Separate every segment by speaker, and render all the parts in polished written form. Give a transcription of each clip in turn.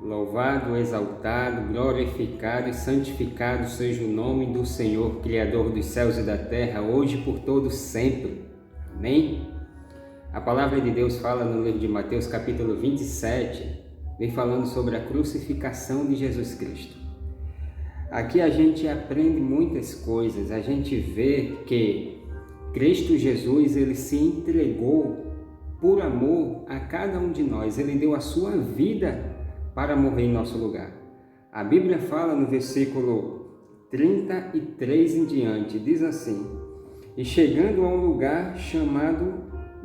Speaker 1: Louvado, exaltado, glorificado e santificado seja o nome do Senhor, Criador dos céus e da terra, hoje e por todos sempre. Amém? A palavra de Deus fala no livro de Mateus, capítulo 27, vem falando sobre a crucificação de Jesus Cristo. Aqui a gente aprende muitas coisas, a gente vê que Cristo Jesus, ele se entregou por amor a cada um de nós, ele deu a sua vida para morrer em nosso lugar. A Bíblia fala no versículo 33 em diante, diz assim: e chegando a um lugar chamado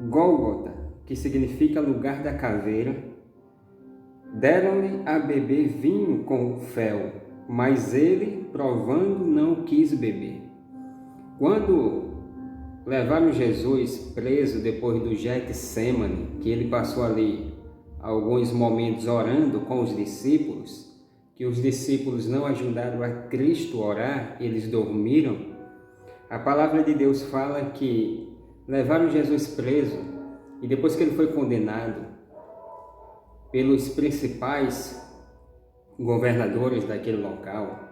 Speaker 1: Gólgota, que significa lugar da caveira, deram-lhe a beber vinho com fel, mas ele, provando, não quis beber. Quando levaram Jesus preso depois do Getsêmani, que ele passou ali alguns momentos orando com os discípulos, que os discípulos não ajudaram a Cristo a orar, eles dormiram. A palavra de Deus fala que levaram Jesus preso e depois que ele foi condenado pelos principais governadores daquele local,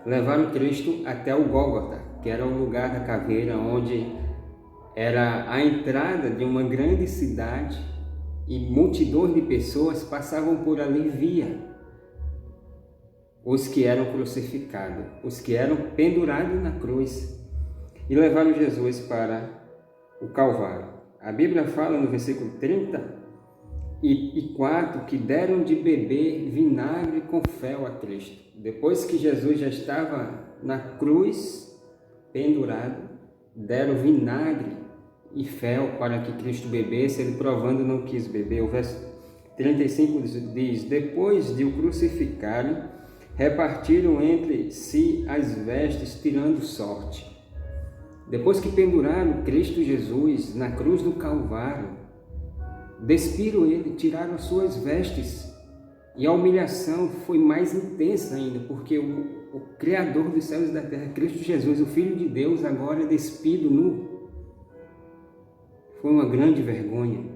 Speaker 1: levaram Cristo até o Gólgota, que era o lugar da caveira, onde era a entrada de uma grande cidade e multidões de pessoas passavam por ali via os que eram crucificados, os que eram pendurados na cruz, e levaram Jesus para o Calvário. A Bíblia fala no versículo 34 que deram de beber vinagre com fel a Cristo. Depois que Jesus já estava na cruz, pendurado, deram vinagre e fel para que Cristo bebesse, ele provando não quis beber. O verso 35 diz: depois de o crucificarem, repartiram entre si as vestes, tirando sorte. Depois que penduraram Cristo Jesus na cruz do Calvário, despiram ele, tiraram as suas vestes, e a humilhação foi mais intensa ainda, porque o Criador dos céus e da terra, Cristo Jesus, o Filho de Deus, agora é despido nu. Foi uma grande vergonha.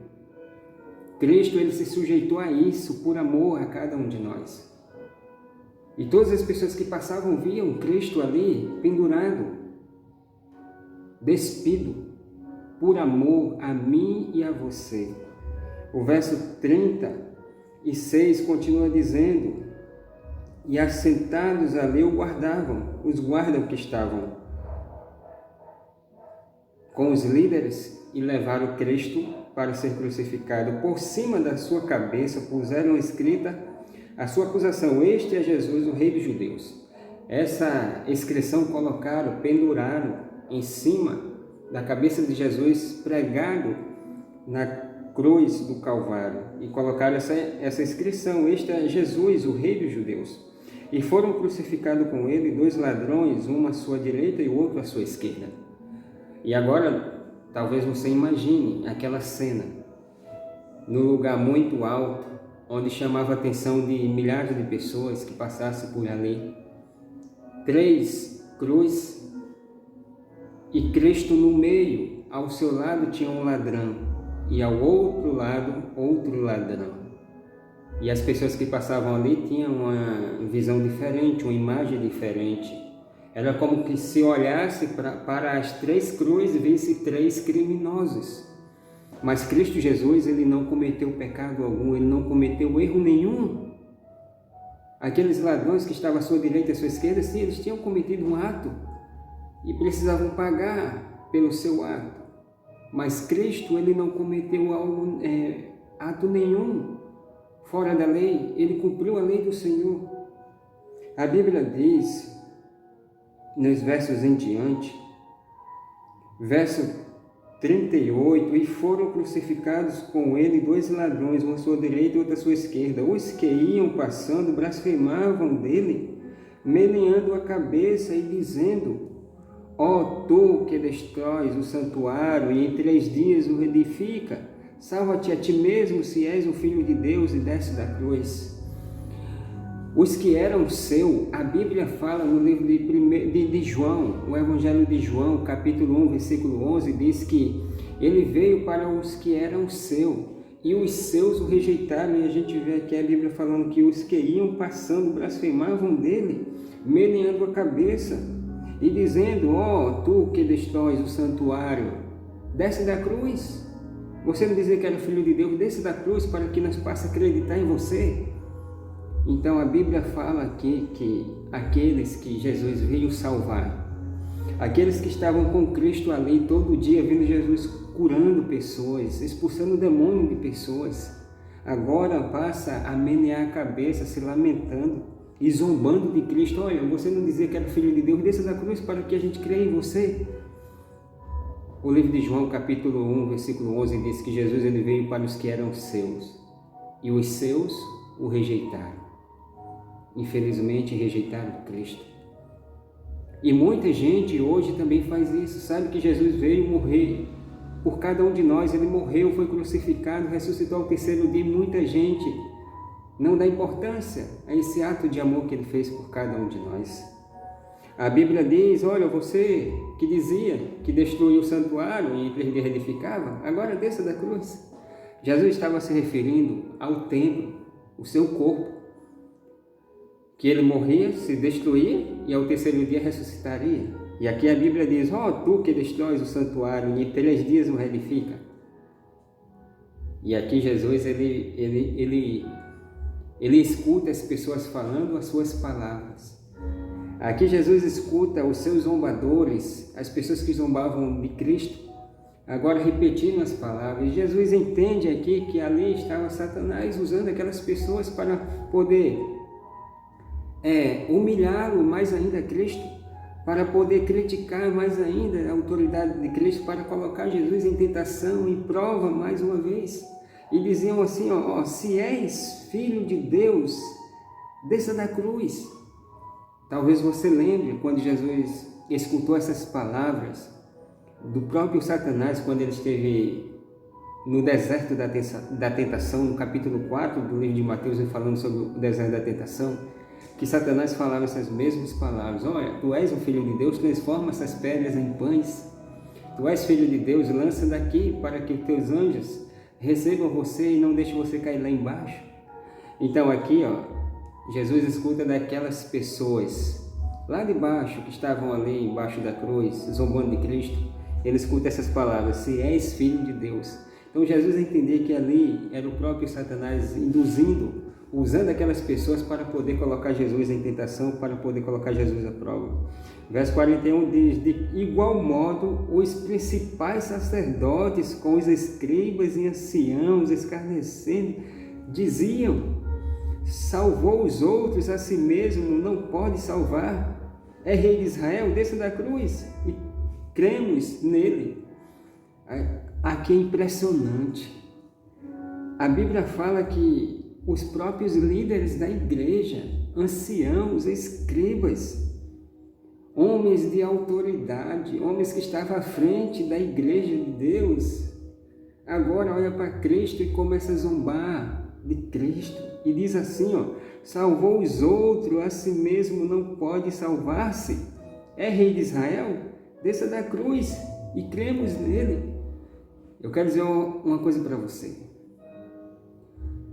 Speaker 1: Cristo, ele se sujeitou a isso por amor a cada um de nós. E todas as pessoas que passavam viam Cristo ali pendurado, despido, por amor a mim e a você. O verso 36 continua dizendo: e assentados ali o guardavam, os guardas que estavam com os líderes, e levaram Cristo para ser crucificado. Por cima da sua cabeça puseram escrita a sua acusação: este é Jesus, o Rei dos Judeus. Essa inscrição colocaram, penduraram em cima da cabeça de Jesus, pregado na cruz do Calvário, e colocaram essa inscrição: este é Jesus, o Rei dos Judeus. E foram crucificados com ele dois ladrões, um à sua direita e o outro à sua esquerda. E agora, talvez você imagine aquela cena, no lugar muito alto, onde chamava a atenção de milhares de pessoas que passassem por ali. 3 cruzes e Cristo no meio. Ao seu lado tinha um ladrão e ao outro lado outro ladrão. E as pessoas que passavam ali tinham uma visão diferente, uma imagem diferente. Era como que se olhasse para as 3 cruzes e visse 3 criminosos. Mas Cristo Jesus, ele não cometeu pecado algum, ele não cometeu erro nenhum. Aqueles ladrões que estavam à sua direita e à sua esquerda, sim, eles tinham cometido um ato e precisavam pagar pelo seu ato. Mas Cristo, ele não cometeu ato nenhum fora da lei, ele cumpriu a lei do Senhor. A Bíblia diz, nos versos em diante, verso 38, e foram crucificados com ele 2 ladrões, um à sua direita e outro à sua esquerda. Os que iam passando blasfemavam dele, meneando a cabeça e dizendo: ó tu que destróis o santuário e em 3 dias o reedifica, salva-te a ti mesmo se és o Filho de Deus e desce da cruz. Os que eram seu, a Bíblia fala no livro de João, o Evangelho de João, capítulo 1, versículo 11, diz que ele veio para os que eram seu e os seus o rejeitaram. E a gente vê aqui a Bíblia falando que os que iam passando blasfemavam dele, meneando a cabeça e dizendo: ó, tu que destróis o santuário, desce da cruz. Você não dizia que era filho de Deus? Desce da cruz para que nós possamos acreditar em você. Então a Bíblia fala aqui que aqueles que Jesus veio salvar, aqueles que estavam com Cristo ali todo dia, vendo Jesus curando pessoas, expulsando o demônio de pessoas, agora passa a menear a cabeça, se lamentando e zombando de Cristo. Olha, você não dizia que era filho de Deus? Desça da cruz para que a gente creia em você. O livro de João, capítulo 1, versículo 11, diz que Jesus ele veio para os que eram seus, e os seus o rejeitaram. Infelizmente, rejeitaram Cristo. E muita gente hoje também faz isso. Sabe que Jesus veio morrer por cada um de nós. Ele morreu, foi crucificado, ressuscitou ao terceiro dia. E muita gente não dá importância a esse ato de amor que ele fez por cada um de nós. A Bíblia diz: olha, você que dizia que destruiu o santuário e em 3 dias edificava, agora desça da cruz. Jesus estava se referindo ao templo, o seu corpo, que ele morria, se destruía e ao terceiro dia ressuscitaria. E aqui a Bíblia diz: ó, tu que destróis o santuário e em 3 dias o reedifica. E aqui Jesus ele escuta as pessoas falando as suas palavras. Aqui Jesus escuta os seus zombadores, as pessoas que zombavam de Cristo, agora repetindo as palavras. Jesus entende aqui que ali estava Satanás usando aquelas pessoas para poder humilhá-lo mais ainda a Cristo, para poder criticar mais ainda a autoridade de Cristo, para colocar Jesus em tentação e prova mais uma vez. E diziam assim: ó, se és filho de Deus, desça da cruz. Talvez você lembre quando Jesus escutou essas palavras do próprio Satanás, quando ele esteve no deserto da tentação, no capítulo 4 do livro de Mateus, falando sobre o deserto da tentação, que Satanás falava essas mesmas palavras: olha, tu és um filho de Deus, transforma essas pedras em pães. Tu és filho de Deus, lança daqui para que os teus anjos recebam você e não deixem você cair lá embaixo. Então aqui, Jesus escuta daquelas pessoas lá de baixo, que estavam ali embaixo da cruz, zombando de Cristo. Ele escuta essas palavras: se és filho de Deus. Então Jesus entendia que ali era o próprio Satanás induzindo, usando aquelas pessoas para poder colocar Jesus em tentação, para poder colocar Jesus à prova. Verso 41 diz: de igual modo, os principais sacerdotes com os escribas e anciãos escarnecendo, diziam: salvou os outros, a si mesmo não pode salvar. É rei de Israel, desça da cruz e cremos nele. Aqui é impressionante. A Bíblia fala que os próprios líderes da igreja, anciãos, escribas, homens de autoridade, homens que estavam à frente da igreja de Deus, agora olha para Cristo e começa a zombar de Cristo e diz assim: salvou os outros, a si mesmo não pode salvar-se. É rei de Israel? Desça da cruz e cremos nele. Eu quero dizer uma coisa para você.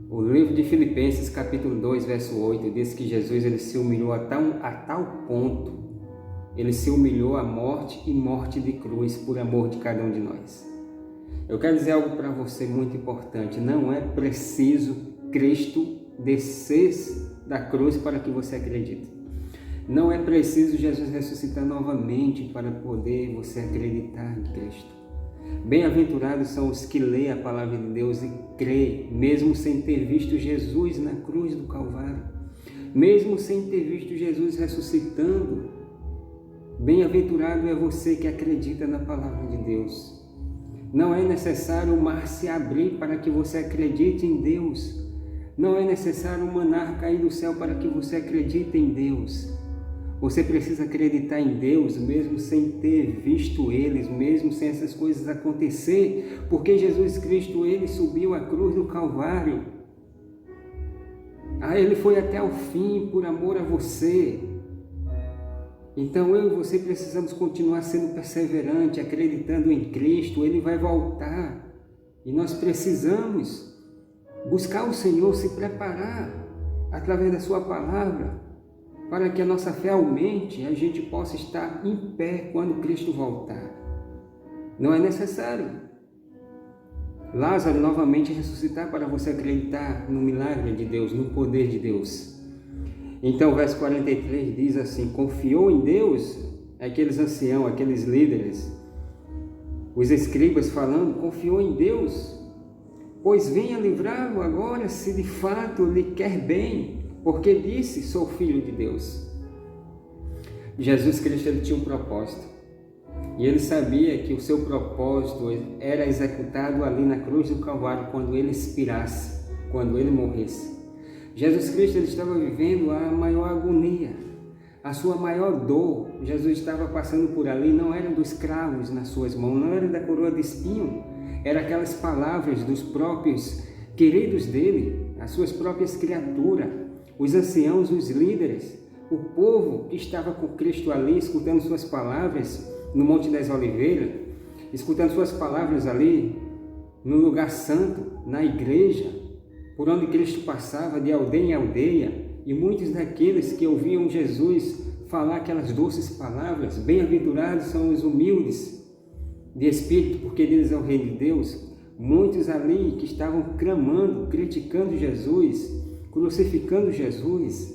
Speaker 1: O livro de Filipenses, capítulo 2, verso 8, diz que Jesus ele se humilhou a tal ponto, ele se humilhou à morte e morte de cruz por amor de cada um de nós. Eu quero dizer algo para você muito importante: não é preciso Cristo descer da cruz para que você acredite. Não é preciso Jesus ressuscitar novamente para poder você acreditar em Cristo. Bem-aventurados são os que leem a palavra de Deus e creem, mesmo sem ter visto Jesus na cruz do Calvário, mesmo sem ter visto Jesus ressuscitando. Bem-aventurado é você que acredita na palavra de Deus. Não é necessário o mar se abrir para que você acredite em Deus. Não é necessário um maná cair do céu para que você acredite em Deus. Você precisa acreditar em Deus mesmo sem ter visto eles, mesmo sem essas coisas acontecer, porque Jesus Cristo, ele subiu a cruz do Calvário. Ele foi até o fim por amor a você. Então eu e você precisamos continuar sendo perseverante, acreditando em Cristo. Ele vai voltar e nós precisamos buscar o Senhor, se preparar através da sua palavra, para que a nossa fé aumente e a gente possa estar em pé quando Cristo voltar. Não é necessário Lázaro novamente ressuscitar para você acreditar no milagre de Deus, no poder de Deus. Então o verso 43 diz assim: confiou em Deus, aqueles anciãos, aqueles líderes, os escribas falando, confiou em Deus, pois venha livrá-lo agora, se de fato lhe quer bem, porque disse, sou filho de Deus. Jesus Cristo, ele tinha um propósito, e ele sabia que o seu propósito era executado ali na cruz do Calvário, quando ele expirasse, quando ele morresse. Jesus Cristo, ele estava vivendo a maior agonia, a sua maior dor. Jesus estava passando por ali, não era dos cravos nas suas mãos, não era da coroa de espinho, era aquelas palavras dos próprios queridos dele, as suas próprias criaturas, os anciãos, os líderes, o povo que estava com Cristo ali, escutando suas palavras no Monte das Oliveiras, escutando suas palavras ali no lugar santo, na igreja, por onde Cristo passava de aldeia em aldeia, e muitos daqueles que ouviam Jesus falar aquelas doces palavras, bem-aventurados são os humildes de espírito, porque deles é o reino de Deus. Muitos ali que estavam clamando, criticando Jesus, crucificando Jesus,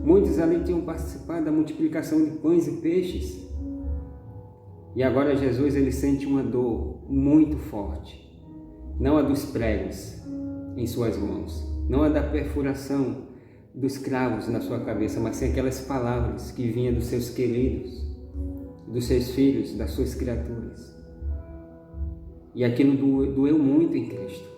Speaker 1: muitos ali tinham participado da multiplicação de pães e peixes. E agora Jesus, ele sente uma dor muito forte, não a dos pregos em suas mãos, não a da perfuração dos cravos na sua cabeça, mas sim aquelas palavras que vinham dos seus queridos, dos seus filhos, das suas criaturas. E aquilo doeu muito em Cristo.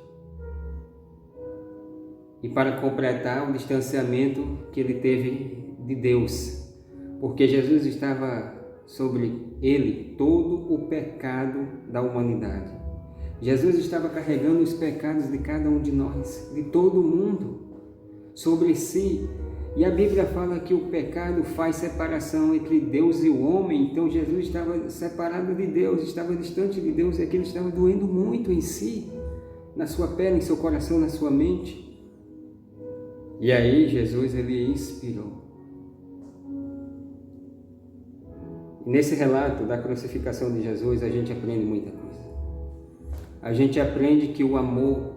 Speaker 1: E para completar o distanciamento que ele teve de Deus, porque Jesus estava sobre ele todo o pecado da humanidade. Jesus estava carregando os pecados de cada um de nós, de todo mundo, sobre si. E a Bíblia fala que o pecado faz separação entre Deus e o homem. Então Jesus estava separado de Deus, estava distante de Deus, e aquilo estava doendo muito em si, na sua pele, em seu coração, na sua mente. E aí Jesus, ele inspirou. Nesse relato da crucificação de Jesus, a gente aprende muita coisa. A gente aprende que o amor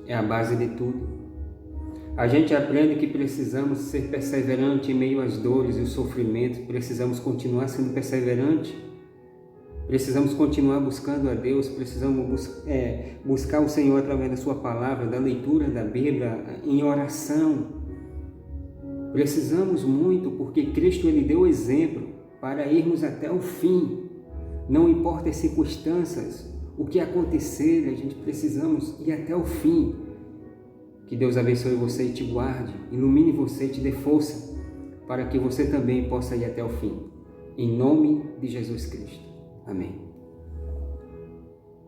Speaker 1: é a base de tudo. A gente aprende que precisamos ser perseverantes em meio às dores e os sofrimentos, precisamos continuar sendo perseverantes, precisamos continuar buscando a Deus, precisamos buscar o Senhor através da sua palavra, da leitura da Bíblia, em oração. Precisamos muito, porque Cristo, ele deu exemplo para irmos até o fim. Não importa as circunstâncias, o que acontecer, a gente precisamos ir até o fim. Que Deus abençoe você e te guarde, ilumine você e te dê força, para que você também possa ir até o fim. Em nome de Jesus Cristo. Amém.